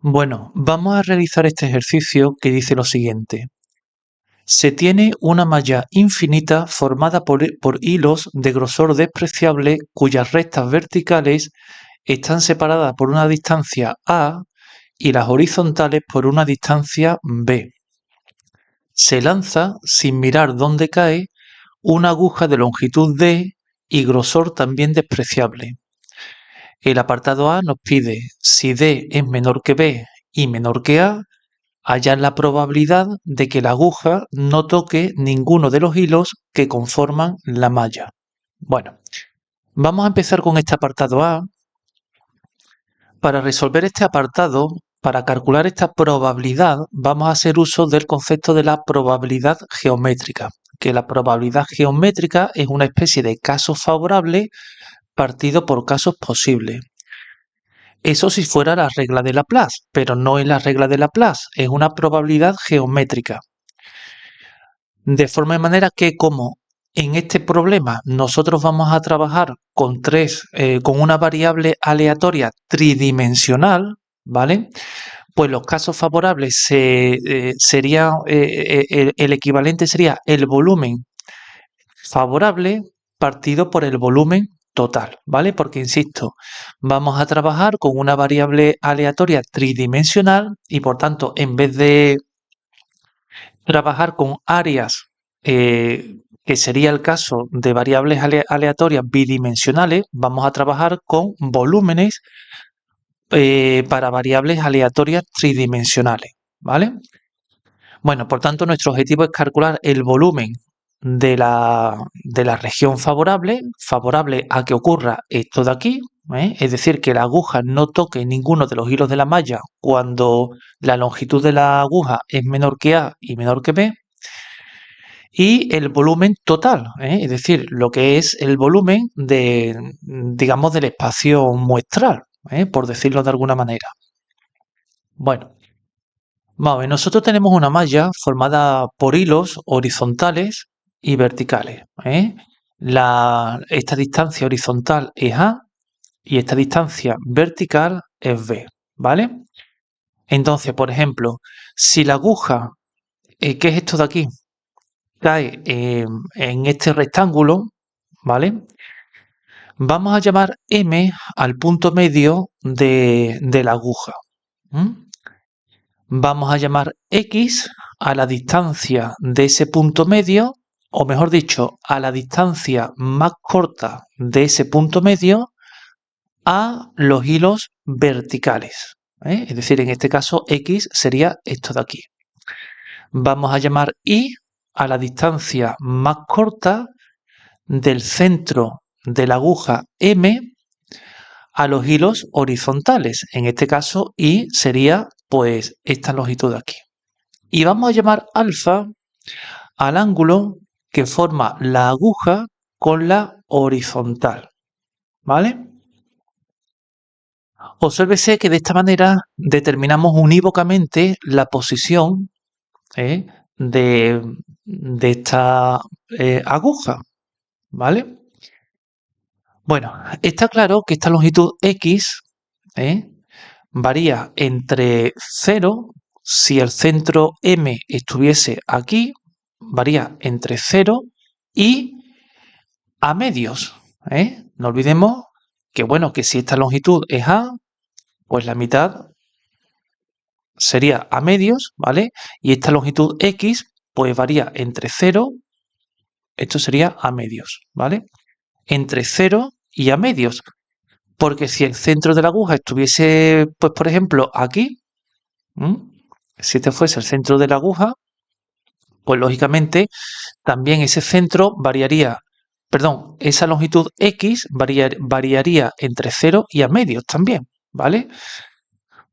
Bueno, vamos a realizar este ejercicio que dice lo siguiente. Se tiene una malla infinita formada por hilos de grosor despreciable cuyas rectas verticales están separadas por una distancia A y las horizontales por una distancia B. Se lanza, sin mirar dónde cae, una aguja de longitud D y grosor también despreciable. El apartado A nos pide si D es menor que B y menor que A, hallar la probabilidad de que la aguja no toque ninguno de los hilos que conforman la malla. Bueno, vamos a empezar con este apartado A. Para resolver este apartado, para calcular esta probabilidad, vamos a hacer uso del concepto de la probabilidad geométrica, que la probabilidad geométrica es una especie de caso favorable partido por casos posibles. Eso si fuera la regla de Laplace, pero no es la regla de Laplace, es una probabilidad geométrica. De forma y manera que como en este problema nosotros vamos a trabajar con con una variable aleatoria tridimensional, ¿vale? Pues los casos favorables sería el equivalente sería el volumen favorable partido por el volumen total, ¿vale? Porque, insisto, vamos a trabajar con una variable aleatoria tridimensional y, por tanto, en vez de trabajar con áreas, que sería el caso de variables aleatorias bidimensionales, vamos a trabajar con volúmenes para variables aleatorias tridimensionales, ¿vale? Bueno, por tanto, nuestro objetivo es calcular el volumen de la región favorable a que ocurra esto de aquí, es decir, que la aguja no toque ninguno de los hilos de la malla cuando la longitud de la aguja es menor que A y menor que B, y el volumen total, es decir, lo que es el volumen digamos, del espacio muestral, por decirlo de alguna manera. Bueno, vamos a ver, nosotros tenemos una malla formada por hilos horizontales y verticales. Esta distancia horizontal es A y esta distancia vertical es B, ¿vale? Entonces, por ejemplo, si la aguja, ¿qué es esto de aquí? Cae en este rectángulo, ¿vale? Vamos a llamar M al punto medio de la aguja. Vamos a llamar X a la distancia de ese punto medio, o mejor dicho, a la distancia más corta de ese punto medio a los hilos verticales. Es decir, en este caso X sería esto de aquí. Vamos a llamar Y a la distancia más corta del centro de la aguja M a los hilos horizontales. En este caso, Y sería pues esta longitud de aquí. Y vamos a llamar alfa al ángulo que forma la aguja con la horizontal, ¿vale? Obsérvese que de esta manera determinamos unívocamente la posición de, de esta aguja, ¿vale? Bueno, está claro que esta longitud X varía entre 0, si el centro M estuviese aquí, varía entre 0 y a medios. No olvidemos que, bueno, que si esta longitud es A, pues la mitad sería a medios, ¿vale? Y esta longitud X, pues varía entre 0, esto sería a medios, ¿vale? Entre 0 y a medios. Porque si el centro de la aguja estuviese, pues por ejemplo, aquí, si este fuese el centro de la aguja, pues lógicamente también ese centro variaría, perdón, esa longitud X variaría entre 0 y a medios también, ¿vale?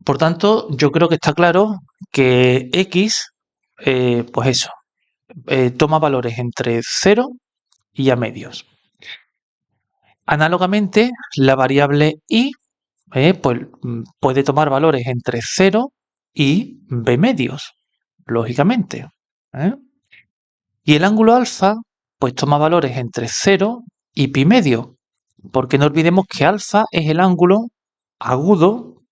Por tanto, yo creo que está claro que X, pues eso, toma valores entre 0 y a medios. Análogamente, la variable Y pues, puede tomar valores entre 0 y B medios, lógicamente. Y el ángulo alfa, pues toma valores entre 0 y pi medio, porque no olvidemos que alfa es el ángulo agudo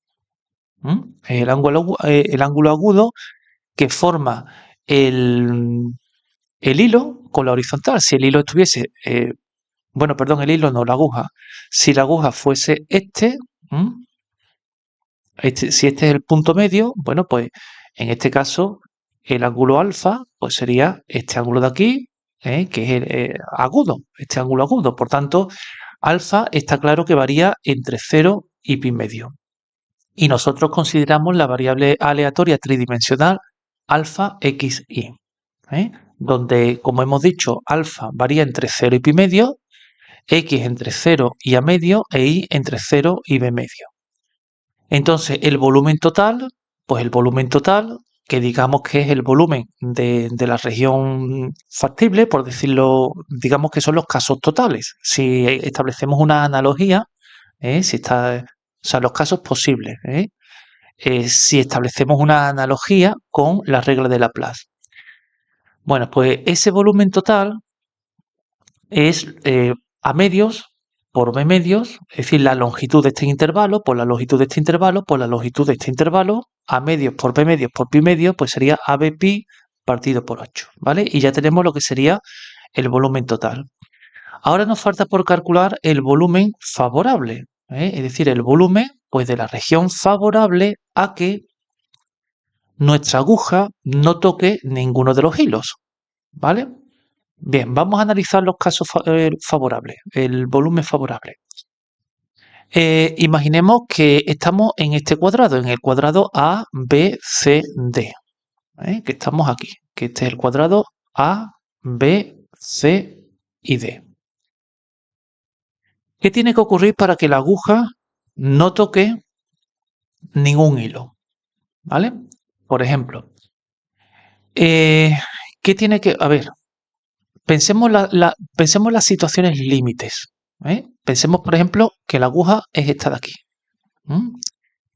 Es el ángulo agudo que forma el hilo con la horizontal. Si el hilo estuviese, bueno, perdón, el hilo no, la aguja. Si la aguja fuese ¿m? Si este es el punto medio, bueno, pues en este caso el ángulo alfa pues sería este ángulo de aquí, que es el agudo, este ángulo agudo. Por tanto, alfa está claro que varía entre 0 y pi medio. Y nosotros consideramos la variable aleatoria tridimensional alfa x, y, donde, como hemos dicho, alfa varía entre 0 y pi medio, x entre 0 y a medio e y entre 0 y b medio. Entonces, el volumen total, pues el volumen total, que digamos que es el volumen de la región factible, por decirlo, digamos que son los casos totales. Si establecemos una analogía, o sea, los casos posibles, si establecemos una analogía con la regla de Laplace. Bueno, pues ese volumen total es a medios por b medios, es decir, la longitud de este intervalo por la longitud de este intervalo por la longitud de este intervalo, a medios por b medios por pi medio, pues sería AB pi partido por 8, ¿vale? Y ya tenemos lo que sería el volumen total. Ahora nos falta por calcular el volumen favorable, es decir, el volumen pues, de la región favorable a que nuestra aguja no toque ninguno de los hilos, ¿vale? Bien, vamos a analizar los casos favorables, el volumen favorable. Imaginemos que estamos en este cuadrado, en el cuadrado A, B, C, D, que estamos aquí, que este es el cuadrado A, B, C y D. ¿Qué tiene que ocurrir para que la aguja no toque ningún hilo? ¿Vale? Por ejemplo, ¿qué tiene que...? A ver, pensemos las situaciones límites. Pensemos, por ejemplo, que la aguja es esta de aquí.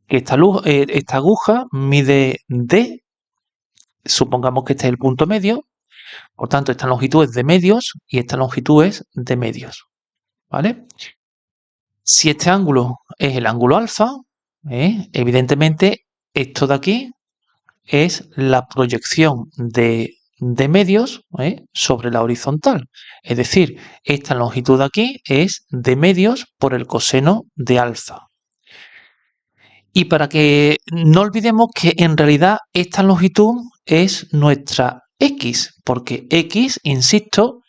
Que esta aguja mide D, supongamos que este es el punto medio, por tanto esta longitud es de medios y esta longitud es de medios. ¿Vale? Si este ángulo es el ángulo alfa, evidentemente esto de aquí es la proyección de medios sobre la horizontal. Es decir, esta longitud de aquí es de medios por el coseno de alfa. Y para que no olvidemos que en realidad esta longitud es nuestra x, porque x, insisto,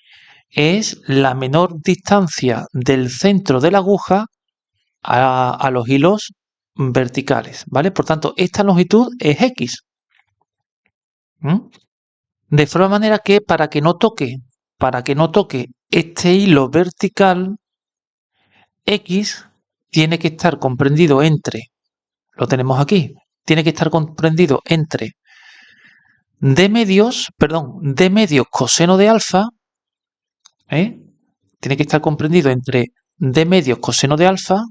es la menor distancia del centro de la aguja a los hilos verticales, ¿vale? Por tanto, esta longitud es x. De forma manera que para que no toque este hilo vertical, x tiene que estar comprendido entre, lo tenemos aquí, tiene que estar comprendido entre d medios coseno de alfa, tiene que estar comprendido entre d medios coseno de alfa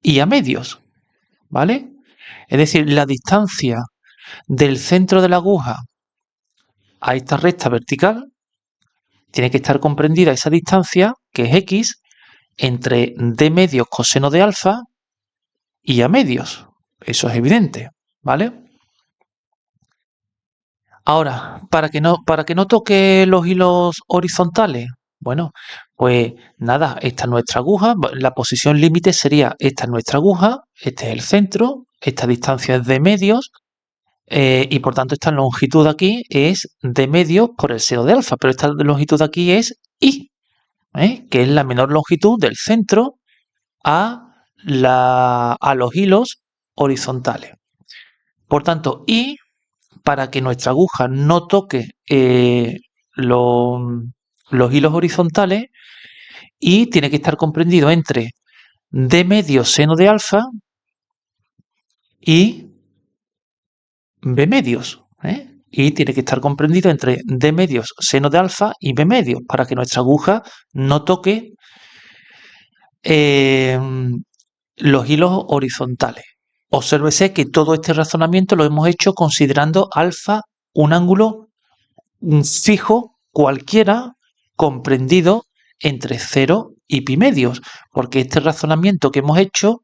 y a medios, ¿vale? Es decir, la distancia del centro de la aguja a esta recta vertical tiene que estar comprendida esa distancia, que es x, entre d medios coseno de alfa y a medios. Eso es evidente, ¿vale? Ahora, para que no toque los hilos horizontales, bueno, pues nada, esta es nuestra aguja, la posición límite sería esta es nuestra aguja, este es el centro, esta distancia es de medios, y por tanto esta longitud de aquí es de medios por el seno de alfa, pero esta longitud de aquí es y, que es la menor longitud del centro a los hilos horizontales. Por tanto, y para que nuestra aguja no toque los hilos horizontales, y tiene que estar comprendido entre d medio seno de alfa y b medios. Y tiene que estar comprendido entre d medios seno de alfa y b medios para que nuestra aguja no toque los hilos horizontales. Obsérvese que todo este razonamiento lo hemos hecho considerando alfa un ángulo fijo cualquiera comprendido entre 0 y pi medios, porque este razonamiento que hemos hecho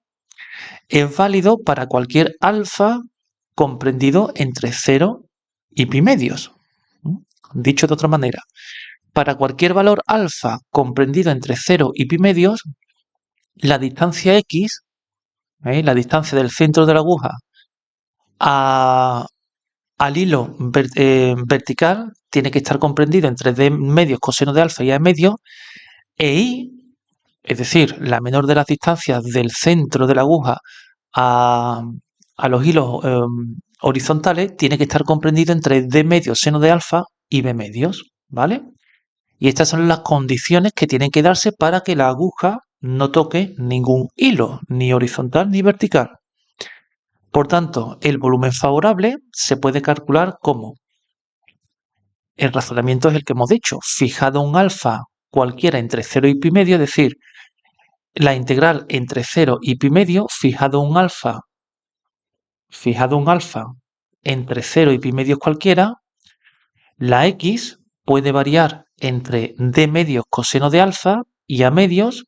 es válido para cualquier alfa comprendido entre 0 y pi medios. Dicho de otra manera, para cualquier valor alfa comprendido entre 0 y pi medios, la distancia x, la distancia del centro de la aguja al hilo vertical, tiene que estar comprendido entre d medios coseno de alfa y a medios, e y, es decir, la menor de las distancias del centro de la aguja a, a los hilos horizontales, tiene que estar comprendido entre d medios seno de alfa y b medios, ¿vale? Y estas son las condiciones que tienen que darse para que la aguja no toque ningún hilo, ni horizontal ni vertical. Por tanto, el volumen favorable se puede calcular como el razonamiento es el que hemos dicho, fijado un alfa cualquiera entre 0 y pi medio, es decir, la integral entre 0 y pi medio, fijado un alfa entre 0 y pi medios cualquiera, la x puede variar entre d medios coseno de alfa y a medios,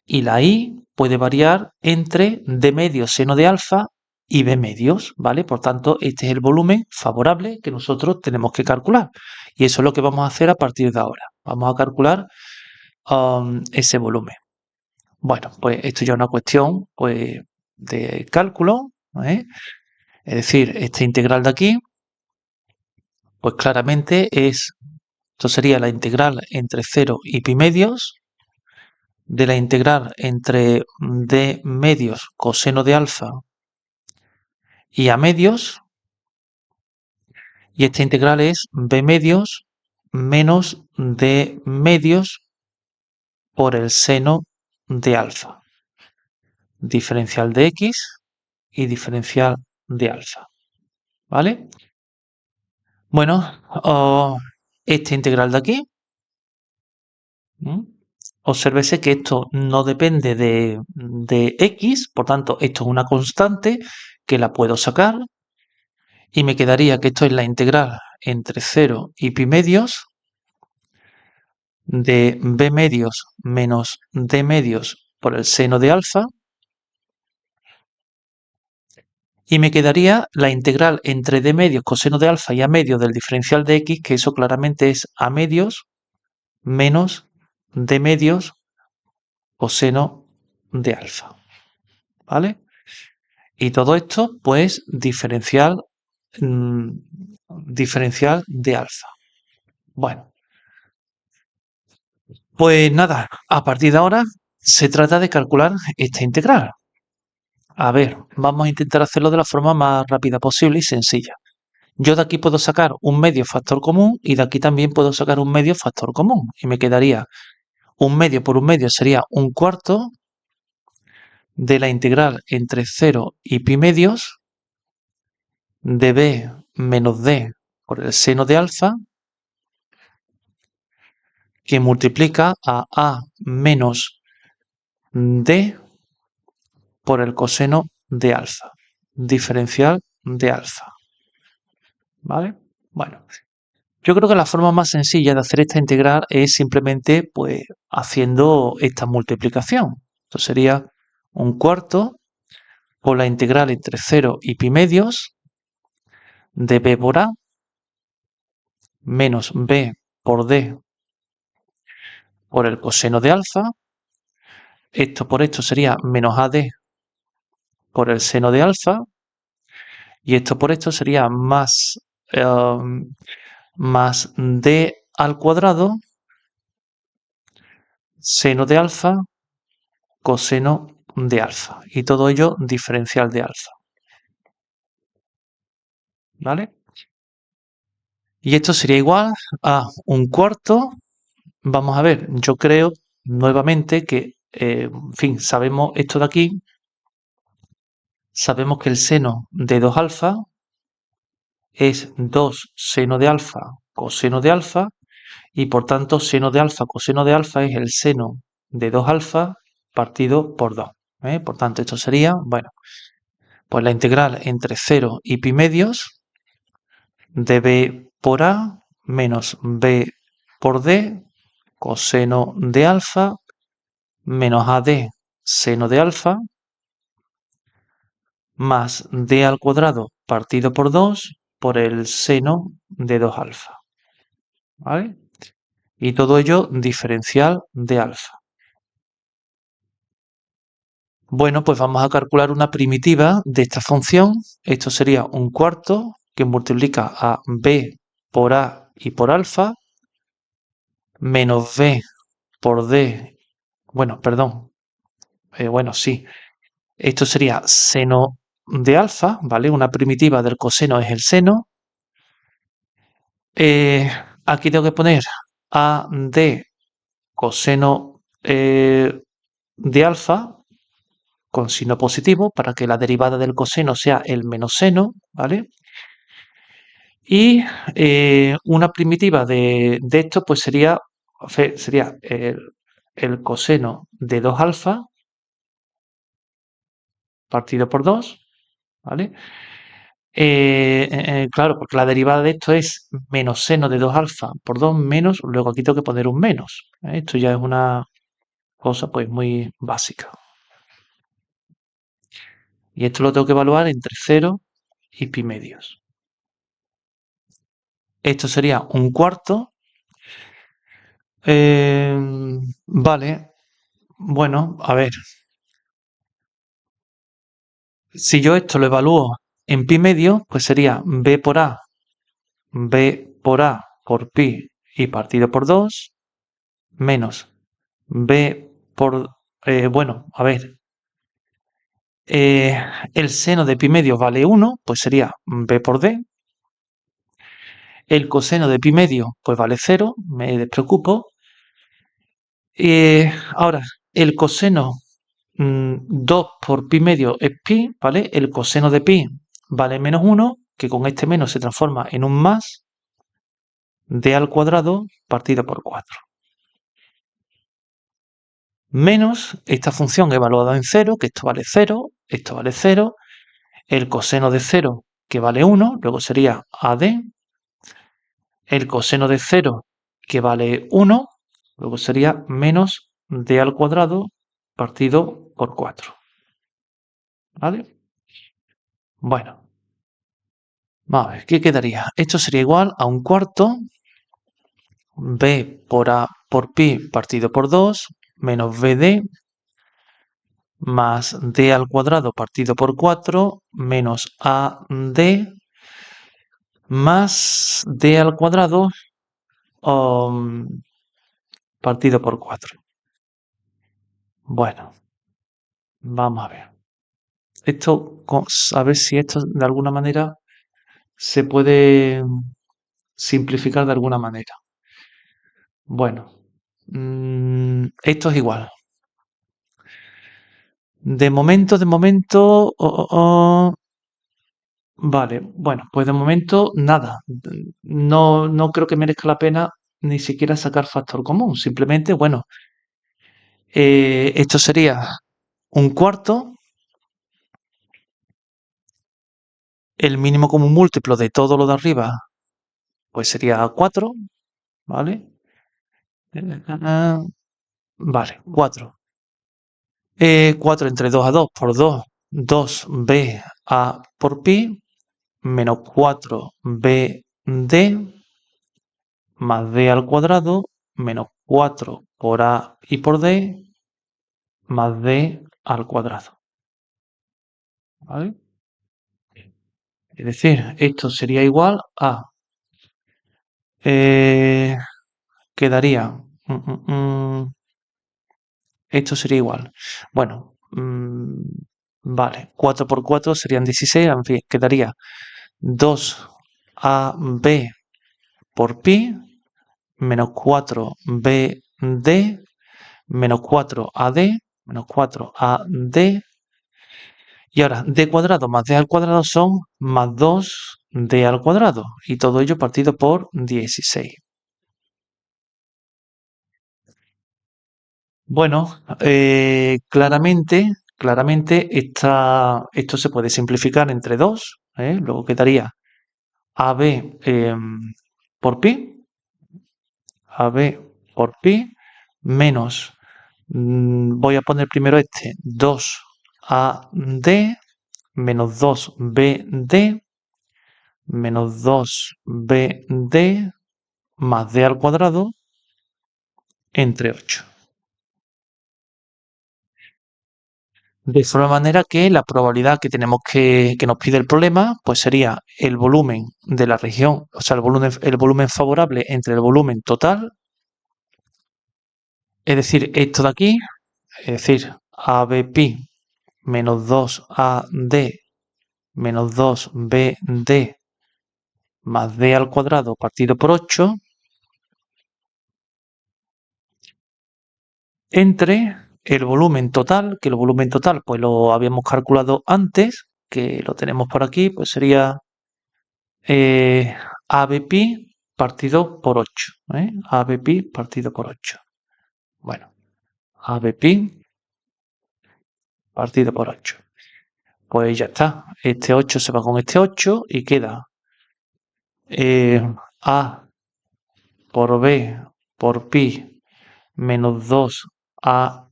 y la y puede variar entre d medios seno de alfa y b medios, ¿vale? Por tanto, este es el volumen favorable que nosotros tenemos que calcular. Y eso es lo que vamos a hacer a partir de ahora. Vamos a calcular ese volumen. Bueno, pues esto ya es una cuestión pues, de cálculo, ¿eh? Es decir, esta integral de aquí, pues claramente esto sería la integral entre 0 y pi medios de la integral entre d medios coseno de alfa y a medios, y esta integral es b medios menos d medios por el seno de alfa, diferencial de x y diferencial de alfa, ¿vale? Bueno, esta integral de aquí, obsérvese que esto no depende de x, por tanto, esto es una constante que la puedo sacar y me quedaría que esto es la integral entre 0 y pi medios de b medios menos d medios por el seno de alfa, y me quedaría la integral entre d medios coseno de alfa y a medios del diferencial de x, que eso claramente es a medios menos d medios coseno de alfa, ¿vale? Y todo esto, pues, diferencial de alfa. Bueno, pues nada, a partir de ahora se trata de calcular esta integral. A ver, vamos a intentar hacerlo de la forma más rápida posible y sencilla. Yo de aquí puedo sacar un medio factor común y de aquí también puedo sacar un medio factor común. Y me quedaría un medio por un medio sería un cuarto de la integral entre 0 y pi medios de b menos d por el seno de alfa, que multiplica a menos d por el coseno de alfa, diferencial de alfa, ¿vale? Bueno, yo creo que la forma más sencilla de hacer esta integral es simplemente pues haciendo esta multiplicación. Esto sería un cuarto por la integral entre 0 y pi medios de b por a menos b por d por el coseno de alfa. Esto por esto sería menos ad por el seno de alfa. Y esto por esto sería más d al cuadrado seno de alfa coseno de alfa. Y todo ello diferencial de alfa. ¿Vale? Y esto sería igual a un cuarto. Vamos a ver, yo creo nuevamente que, en fin, sabemos esto de aquí. Sabemos que el seno de 2 alfa es 2 seno de alfa coseno de alfa, y por tanto seno de alfa coseno de alfa es el seno de 2 alfa partido por 2. Por tanto, esto sería, bueno, pues la integral entre 0 y pi medios de b por a menos b por d coseno de alfa menos ad seno de alfa más d al cuadrado partido por 2 por el seno de 2 alfa. ¿Vale? Y todo ello diferencial de alfa. Bueno, pues vamos a calcular una primitiva de esta función. Esto sería un cuarto que multiplica a b por a y por alfa, menos b por d. Bueno, perdón. Bueno, sí. Esto sería seno de alfa, ¿vale? Una primitiva del coseno es el seno. Aquí tengo que poner a d coseno de alfa con signo positivo para que la derivada del coseno sea el menos seno, ¿vale? Y una primitiva de esto pues sería el coseno de 2 alfa partido por 2, ¿vale? Claro, porque la derivada de esto es menos seno de 2 alfa por 2 menos, luego aquí tengo que poner un menos. Esto ya es una cosa pues muy básica. Y esto lo tengo que evaluar entre 0 y pi medios. Esto sería un cuarto. Vale, bueno, a ver. Si yo esto lo evalúo en pi medios, pues sería b por a por pi y partido por 2, menos b por... bueno, a ver, el seno de pi medios vale 1, pues sería b por d. El coseno de pi medio, pues vale 0, me despreocupo. Ahora, el coseno 2 por pi medio es pi, ¿vale? El coseno de pi vale menos 1, que con este menos se transforma en un más, d al cuadrado partido por 4. Menos esta función evaluada en 0, que esto vale 0, esto vale 0, el coseno de 0, que vale 1, luego sería AD, el coseno de 0, que vale 1, luego sería menos d al cuadrado partido por 4. ¿Vale? Bueno, vamos a ver, ¿qué quedaría? Esto sería igual a un cuarto b por a por pi partido por 2 menos bd más d al cuadrado partido por 4 menos ad más d al cuadrado partido por 4. Bueno, vamos a ver. Esto, a ver si esto de alguna manera se puede simplificar de alguna manera. Bueno, esto es igual. De momento, vale, bueno, pues de momento nada. No creo que merezca la pena ni siquiera sacar factor común. Simplemente, bueno, esto sería un cuarto, el mínimo común múltiplo de todo lo de arriba, pues sería 4, ¿vale? Vale, 4. 4 entre 2 a 2 por 2, 2b a por pi, menos 4bd más d al cuadrado, menos 4 por a y por d, más d al cuadrado. ¿Vale? Es decir, esto sería igual a... quedaría... esto sería igual. Bueno, vale, 4 por 4 serían 16, en fin, quedaría 2ab por pi menos 4bd menos 4ad menos 4ad y ahora d cuadrado más d al cuadrado son más 2d al cuadrado y todo ello partido por 16. Bueno, claramente esto se puede simplificar entre 2, luego quedaría AB por pi, AB por pi, menos, voy a poner primero este, 2AD menos 2BD menos 2BD más D al cuadrado entre 8. De forma manera que la probabilidad que tenemos que nos pide el problema, pues sería el volumen de la región, o sea, el volumen favorable entre el volumen total, es decir, esto de aquí, es decir, ABP menos 2AD menos 2BD más D al cuadrado partido por 8 entre el volumen total, que el volumen total pues lo habíamos calculado antes, que lo tenemos por aquí, pues sería ABP partido por 8. ABP partido por 8. Bueno, ABP partido por 8. Pues ya está. Este 8 se va con este 8 y queda A por B por pi menos 2AD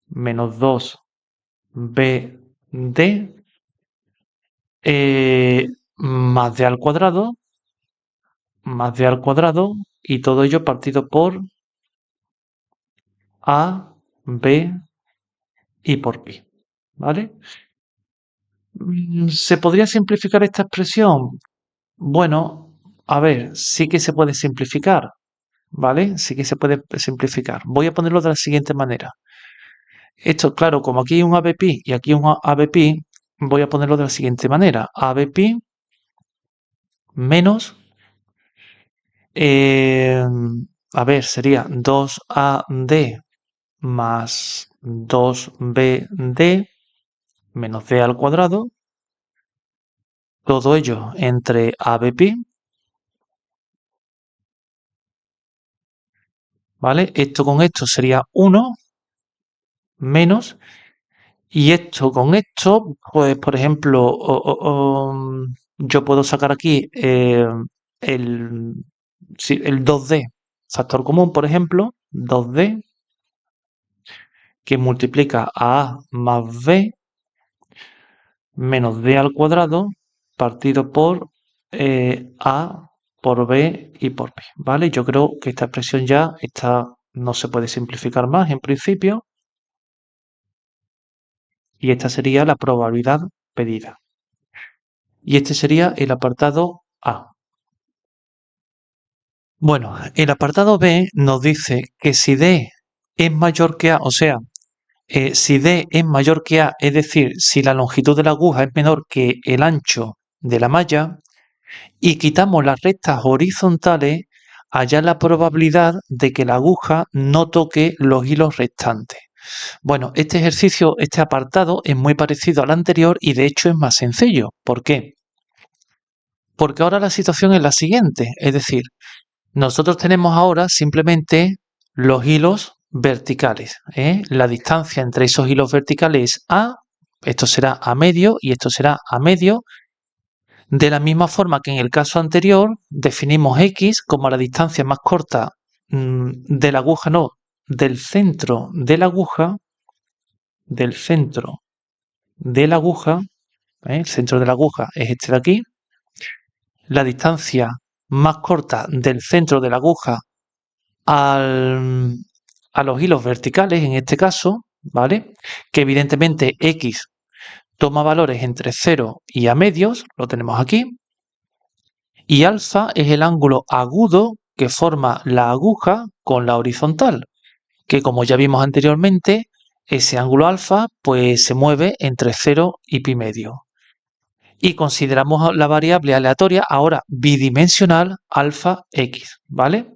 menos 2BD más D al cuadrado más D al cuadrado y todo ello partido por A, B y por pi. ¿Vale? ¿Se podría simplificar esta expresión? Bueno, a ver, sí que se puede simplificar, ¿vale? Sí que se puede simplificar. Voy a ponerlo de la siguiente manera. Esto, claro, como aquí hay un ABP y aquí un ABP, voy a ponerlo de la siguiente manera. ABP menos, a ver, sería 2AD más 2BD menos D al cuadrado, todo ello entre ABP, ¿vale? Esto con esto sería 1 menos, y esto con esto, pues por ejemplo, yo puedo sacar aquí el, sí, el 2D, factor común, por ejemplo, 2D, que multiplica a A más B menos D al cuadrado partido por A por B y por P, ¿vale? Yo creo que esta expresión ya no se puede simplificar más en principio y esta sería la probabilidad pedida. Y este sería el apartado A. Bueno, el apartado B nos dice que si D es mayor que A, o sea, si D es mayor que A, es decir, si la longitud de la aguja es menor que el ancho de la malla, y quitamos las rectas horizontales, haya la probabilidad de que la aguja no toque los hilos restantes. Bueno, este ejercicio, este apartado es muy parecido al anterior y de hecho es más sencillo. ¿Por qué? Porque ahora la situación es la siguiente, es decir, nosotros tenemos ahora simplemente los hilos verticales. La distancia entre esos hilos verticales es A, esto será A medio y esto será A medio. De la misma forma que en el caso anterior definimos X como la distancia más corta de la aguja, no, del centro de la aguja, del centro de la aguja, el centro de la aguja es este de aquí, la distancia más corta del centro de la aguja a los hilos verticales, en este caso, ¿vale? Que evidentemente X toma valores entre 0 y A medios, lo tenemos aquí, y alfa es el ángulo agudo que forma la aguja con la horizontal, que como ya vimos anteriormente, ese ángulo alfa pues se mueve entre 0 y pi medio. Y consideramos la variable aleatoria ahora bidimensional alfa x, ¿vale?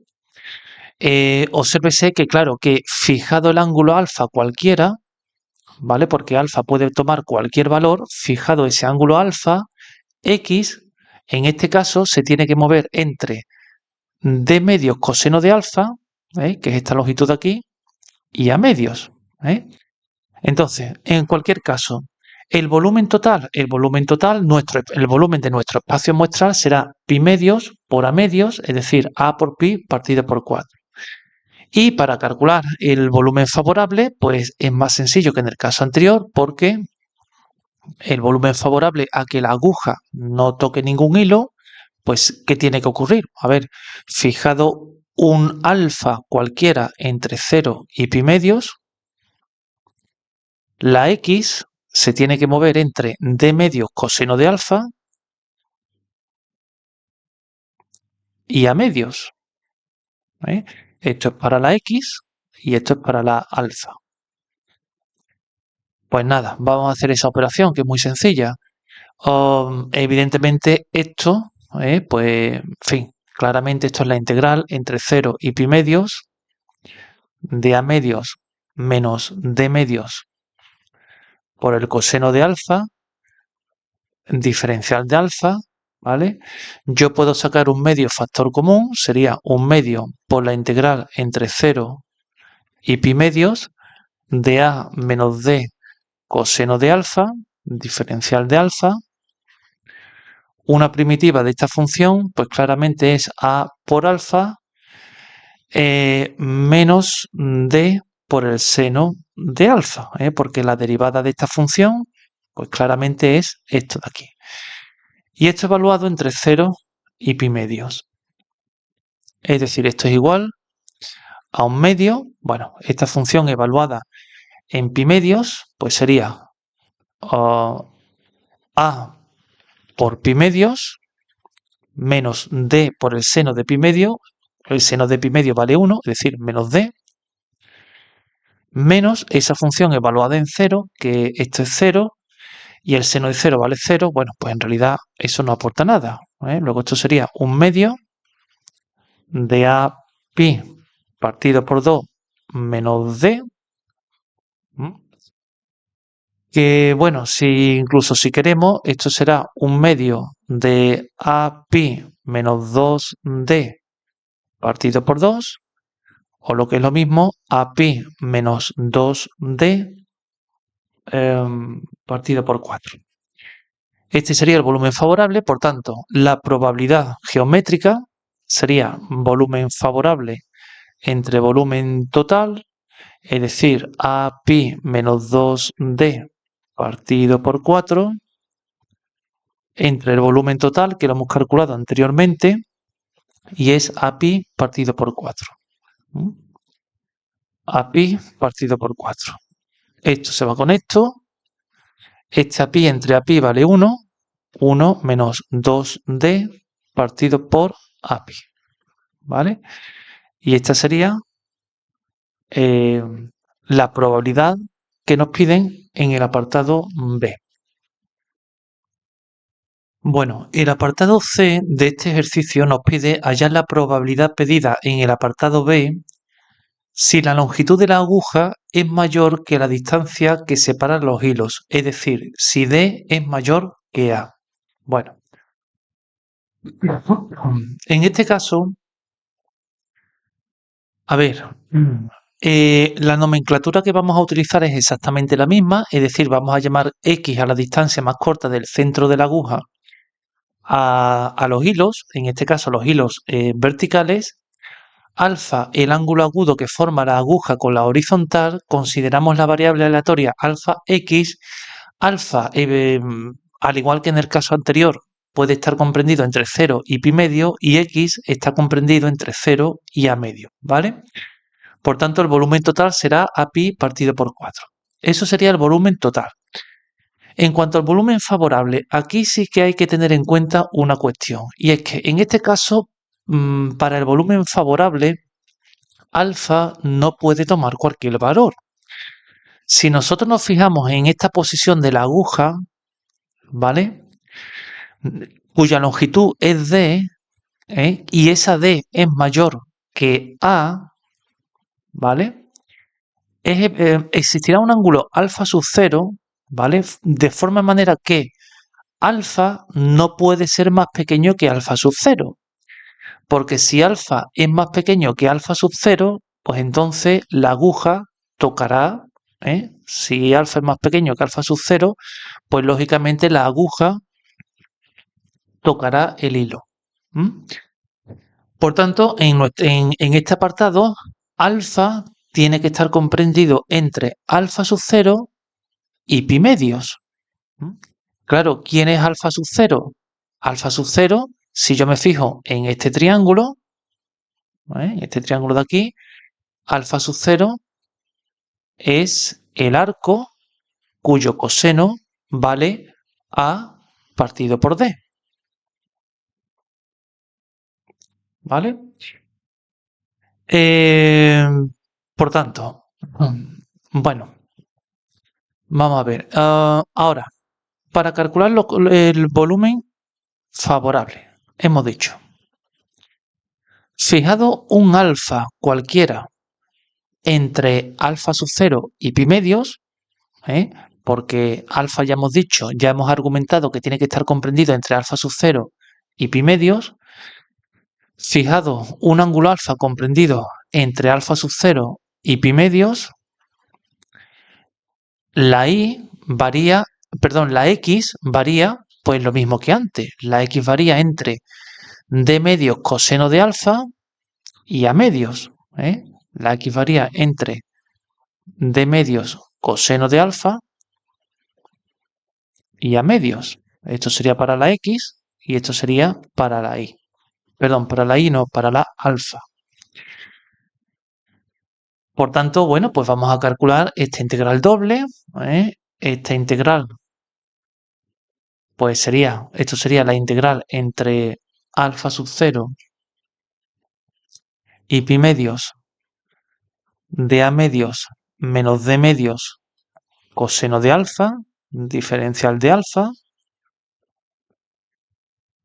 Obsérvese que claro, que fijado el ángulo alfa cualquiera, ¿vale? Porque alfa puede tomar cualquier valor, fijado ese ángulo alfa, x en este caso se tiene que mover entre d medios coseno de alfa, que es esta longitud de aquí, y a medios. Entonces, en cualquier caso, el volumen total, el volumen de nuestro espacio muestral será pi medios por a medios, es decir, a por pi partido por 4. Y para calcular el volumen favorable, pues es más sencillo que en el caso anterior, porque el volumen favorable a que la aguja no toque ningún hilo, pues ¿qué tiene que ocurrir? A ver, fijado un alfa cualquiera entre 0 y pi medios, la X se tiene que mover entre d medios coseno de alfa y a medios. ¿Eh? Esto es para la X y esto es para la alfa. Pues nada, vamos a hacer esa operación que es muy sencilla. Evidentemente esto, pues, en fin, claramente esto es la integral entre 0 y pi medios de a medios menos d medios por el coseno de alfa, diferencial de alfa, ¿vale? Yo puedo sacar un medio factor común, sería un medio por la integral entre 0 y pi medios de a menos d coseno de alfa, diferencial de alfa. Una primitiva de esta función, pues claramente es a por alfa menos d por el seno de alfa, porque la derivada de esta función, pues claramente es esto de aquí. Y esto evaluado entre 0 y pi medios. Es decir, esto es igual a un medio, bueno, esta función evaluada en pi medios, pues sería a por pi medios menos d por el seno de pi medio, el seno de pi medio vale 1, es decir, menos d, menos esa función evaluada en 0, que esto es 0, y el seno de 0 vale 0, bueno, pues en realidad eso no aporta nada. Luego esto sería un medio de a pi partido por 2 menos d, que bueno, si incluso si queremos, esto será un medio de a pi menos 2d partido por 2, o lo que es lo mismo, a pi menos 2d partido por 4. Este sería el volumen favorable, por tanto, la probabilidad geométrica sería volumen favorable entre volumen total, es decir, a pi menos 2d partido por 4, entre el volumen total, que lo hemos calculado anteriormente, y es a pi partido por 4. A pi partido por 4. Esto se va con esto. Este a pi entre a pi vale 1. 1 menos 2d partido por a pi. ¿Vale? Y esta sería la probabilidad que nos piden en el apartado B. Bueno, el apartado C de este ejercicio nos pide hallar la probabilidad pedida en el apartado B si la longitud de la aguja es mayor que la distancia que separa los hilos, es decir, si D es mayor que A. Bueno, en este caso, a ver, la nomenclatura que vamos a utilizar es exactamente la misma, es decir, vamos a llamar X a la distancia más corta del centro de la aguja a los hilos, en este caso los hilos verticales, alfa el ángulo agudo que forma la aguja con la horizontal, consideramos la variable aleatoria alfa x, alfa al igual que en el caso anterior puede estar comprendido entre 0 y pi medio y x está comprendido entre 0 y a medio, ¿vale? Por tanto el volumen total será a pi partido por 4. Eso sería el volumen total. En cuanto al volumen favorable, aquí sí que hay que tener en cuenta una cuestión, y es que en este caso, para el volumen favorable, alfa no puede tomar cualquier valor. Si nosotros nos fijamos en esta posición de la aguja, ¿vale? Cuya longitud es d, y esa d es mayor que a, ¿vale? Existirá un ángulo alfa sub 0, ¿vale? De forma manera que alfa no puede ser más pequeño que alfa sub 0, porque si alfa es más pequeño que alfa sub 0, pues entonces la aguja tocará, si alfa es más pequeño que alfa sub 0, pues lógicamente la aguja tocará el hilo. Por tanto, en este apartado, alfa tiene que estar comprendido entre alfa sub 0 y pi medios. ¿Mm? Claro, ¿quién es alfa sub 0? Alfa sub 0, si yo me fijo en este triángulo, ¿vale? Este triángulo de aquí, alfa sub 0 es el arco cuyo coseno vale A partido por D, ¿vale? Eh, por tanto, bueno, vamos a ver. Ahora, para calcular el volumen favorable, hemos dicho, fijado un alfa cualquiera entre alfa sub 0 y pi medios, ¿eh? Porque alfa ya hemos dicho, ya hemos argumentado que tiene que estar comprendido entre alfa sub 0 y pi medios, fijado un ángulo alfa comprendido entre alfa sub 0 y pi medios, la y varía, perdón, la x varía pues lo mismo que antes. La x varía entre d medios coseno de alfa y a medios. La x varía entre d medios coseno de alfa y a medios. Esto sería para la x y esto sería para la y. Perdón, para la y no, para la alfa. Por tanto, bueno, pues vamos a calcular esta integral doble. Esta integral, pues esto sería la integral entre alfa sub 0 y pi medios de a medios menos d medios coseno de alfa, diferencial de alfa.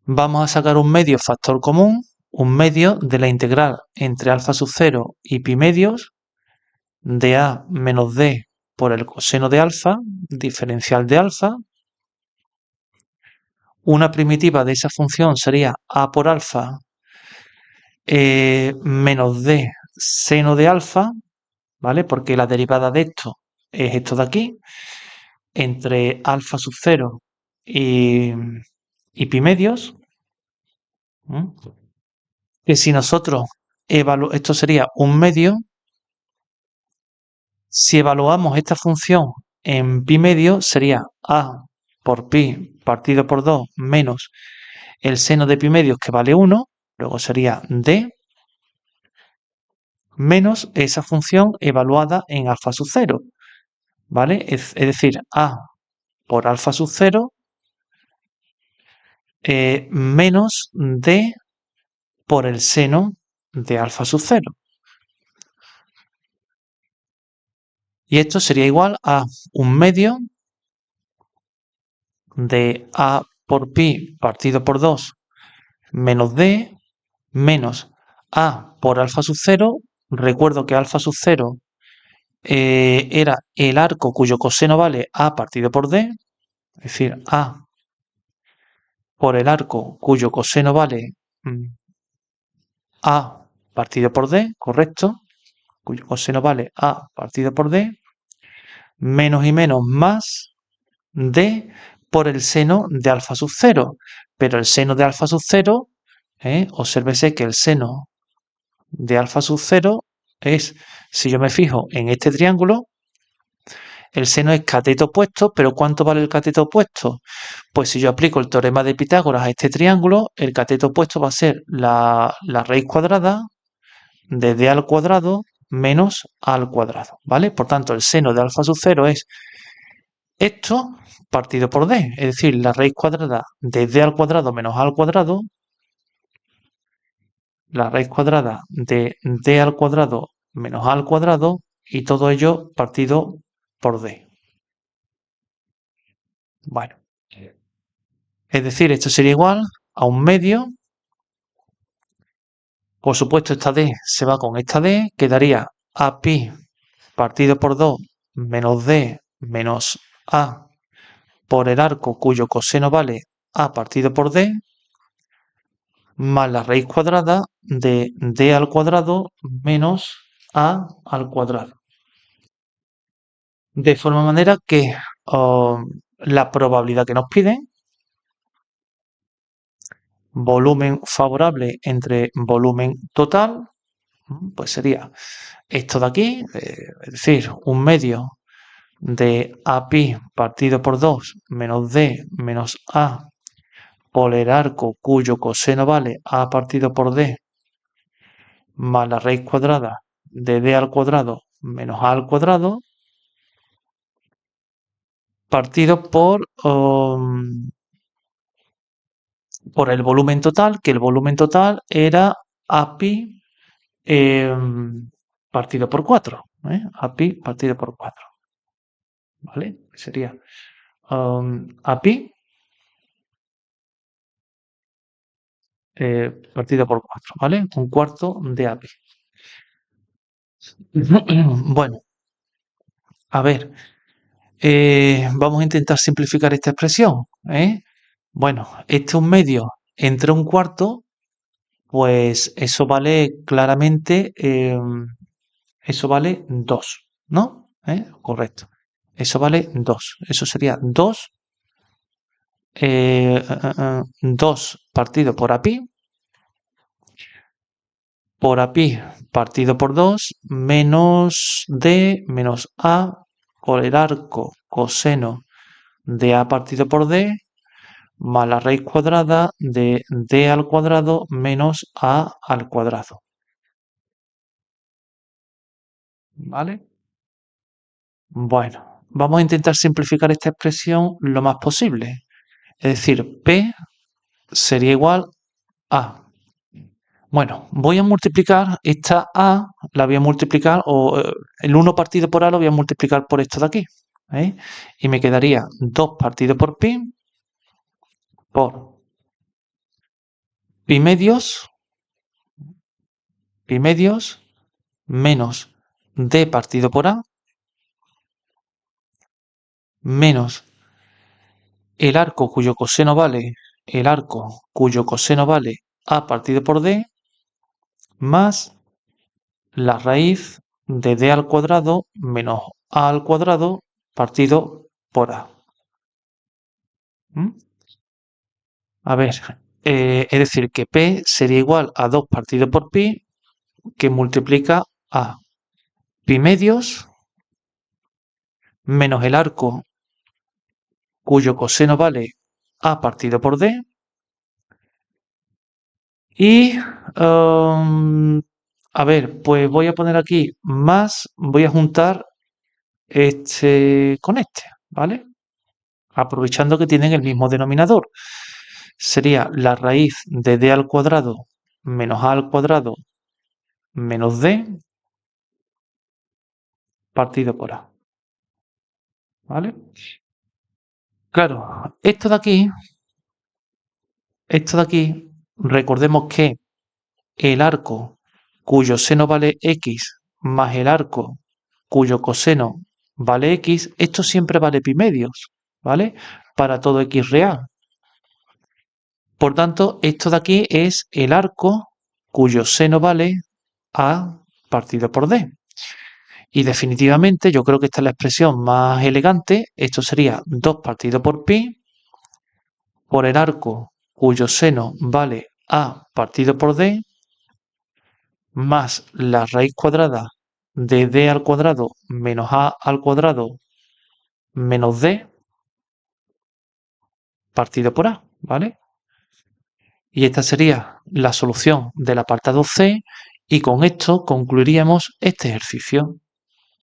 Vamos a sacar un medio factor común, un medio de la integral entre alfa sub 0 y pi medios de a menos d por el coseno de alfa, diferencial de alfa. Una primitiva de esa función sería a por alfa menos d seno de alfa, ¿vale? Porque la derivada de esto es esto de aquí, entre alfa sub 0 y pi medios. Que si nosotros esto sería un medio, si evaluamos esta función en pi medio, sería a por pi partido por 2 menos el seno de pi medios que vale 1, luego sería d menos esa función evaluada en alfa sub 0, ¿vale? Es decir, a por alfa sub 0 menos d por el seno de alfa sub 0. Y esto sería igual a un medio de a por pi partido por 2 menos d menos a por alfa sub 0. Recuerdo que alfa sub 0 era el arco cuyo coseno vale a partido por d, es decir, a por el arco cuyo coseno vale a partido por d, correcto, cuyo coseno vale a partido por d, menos y menos más d por el seno de alfa sub 0. Pero el seno de alfa sub 0, obsérvese que el seno de alfa sub 0 es, si yo me fijo en este triángulo, el seno es cateto opuesto, pero ¿cuánto vale el cateto opuesto? Pues si yo aplico el teorema de Pitágoras a este triángulo, el cateto opuesto va a ser la raíz cuadrada de d al cuadrado menos a al cuadrado, ¿vale? Por tanto, el seno de alfa sub 0 es esto partido por d, es decir, la raíz cuadrada de d al cuadrado menos a al cuadrado, la raíz cuadrada de d al cuadrado menos a al cuadrado y todo ello partido por d. Bueno, es decir, esto sería igual a un medio. Por supuesto, esta d se va con esta d, quedaría a pi partido por 2 menos d menos a por el arco cuyo coseno vale a partido por d, más la raíz cuadrada de d al cuadrado menos a al cuadrado. De forma manera que la probabilidad que nos piden, volumen favorable entre volumen total, pues sería esto de aquí, es decir, un medio de a pi partido por 2 menos d menos a por el arco cuyo coseno vale a partido por d más la raíz cuadrada de d al cuadrado menos a al cuadrado partido por el volumen total, que el volumen total era a pi partido por 4. A pi partido por 4. ¿Vale? Sería a pi partido por 4. ¿Vale? Un cuarto de a pi. Bueno, a ver, vamos a intentar simplificar esta expresión. Bueno, este un medio entre un cuarto, pues eso vale claramente, eso vale 2, ¿no? Correcto. Eso vale 2. Eso sería 2, 2 partido por a pi partido por 2 menos d menos a por el arco coseno de a partido por d más la raíz cuadrada de d al cuadrado menos a al cuadrado. ¿Vale? Bueno, vamos a intentar simplificar esta expresión lo más posible. Es decir, p sería igual a. Bueno, voy a multiplicar esta a, la voy a multiplicar, o el 1 partido por a lo voy a multiplicar por esto de aquí. Y me quedaría 2 partido por pi medios menos d partido por a menos el arco cuyo coseno vale a partido por d más la raíz de d al cuadrado menos a al cuadrado partido por a. ¿Mm? A ver, es decir, que p sería igual a 2 partido por pi, que multiplica a pi medios menos el arco cuyo coseno vale a partido por d. Y, a ver, pues voy a poner aquí más, voy a juntar este con este, ¿vale? Aprovechando que tienen el mismo denominador. Sería la raíz de d al cuadrado menos a al cuadrado menos d partido por a. ¿Vale? Claro, esto de aquí, recordemos que el arco cuyo seno vale x más el arco cuyo coseno vale x, esto siempre vale pi medios, ¿vale? Para todo x real. Por tanto, esto de aquí es el arco cuyo seno vale a partido por d. Y definitivamente, yo creo que esta es la expresión más elegante. Esto sería 2 partido por pi por el arco cuyo seno vale a partido por d más la raíz cuadrada de d al cuadrado menos a al cuadrado menos d partido por a, ¿vale? Y esta sería la solución del apartado C y con esto concluiríamos este ejercicio.